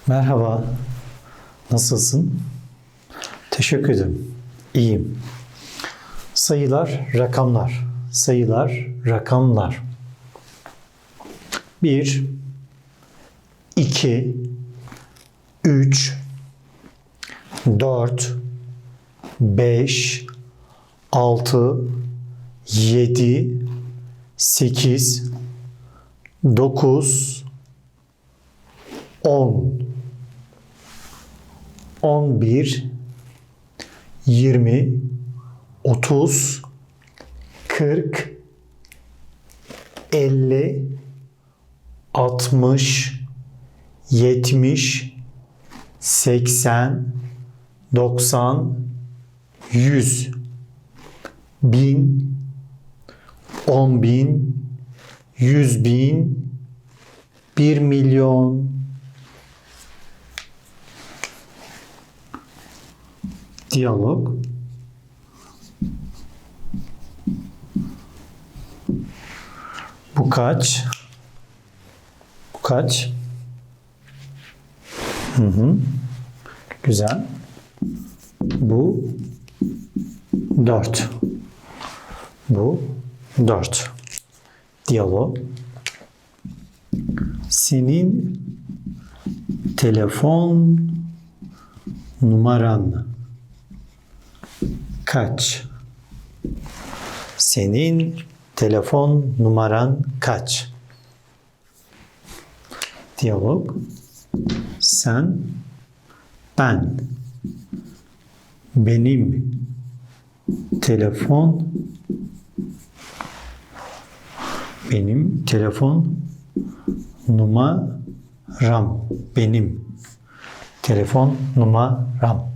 Merhaba, nasılsın? Teşekkür ederim, iyiyim. Sayılar, rakamlar. Sayılar, rakamlar. 1, 2, 3, 4, 5, 6, 7, 8, 9, 10, 11, 20, 30, 40, 50, 60, 70, 80, 90, 100, 1000, 10.000, 100.000, 1 milyon. Diyalog. Bu kaç? Bu kaç? Güzel. Bu 4. Bu 4. Diyalog. Senin telefon numaran kaç? Senin telefon numaran kaç? Diyalog. Sen, ben, benim telefon numaram, benim telefon numaram.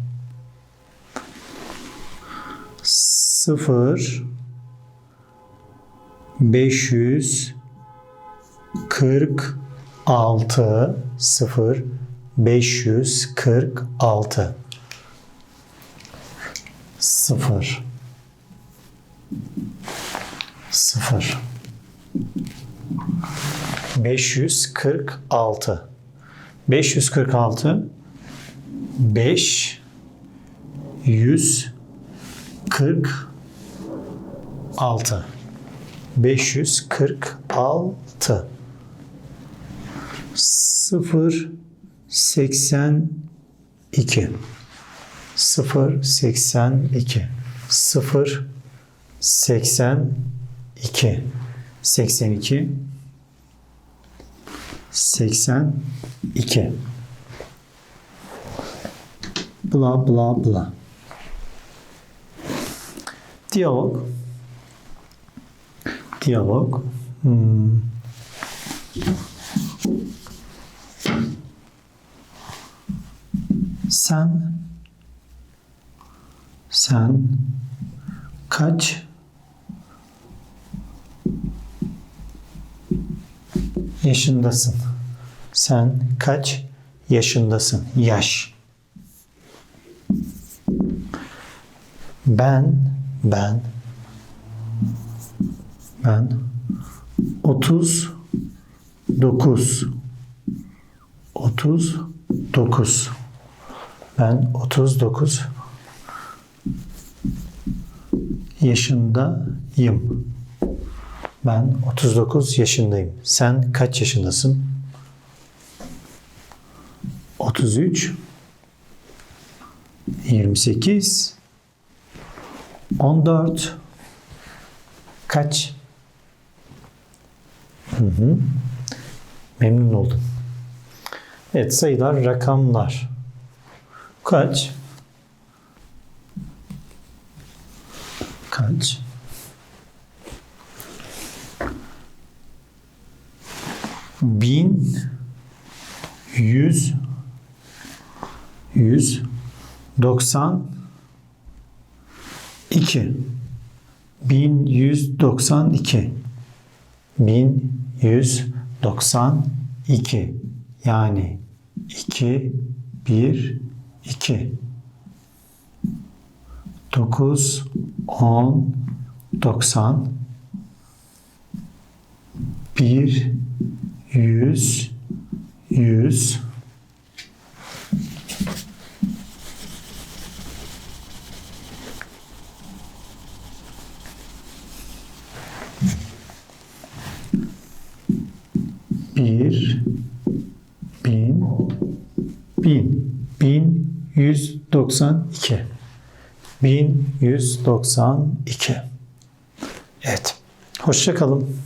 0 546 0 546 0 0 546 546 546 546 0 82 0 82 0 82 82 82 bla bla bla. Diyalog. Diyalog. Sen kaç yaşındasın? Sen kaç yaşındasın? Yaş. Ben 39 39 ben 39 yaşındayım. Ben 39 yaşındayım. Sen kaç yaşındasın? 33 28 14 kaç? Memnun oldum. Evet, sayılar, rakamlar. Kaç? Kaç? Bin yüz 92 1192 1192 yani 2 1 2 9 10 90 1 100 100 Bir, bin, bin, 1192. 1192. Evet. Hoşça kalın.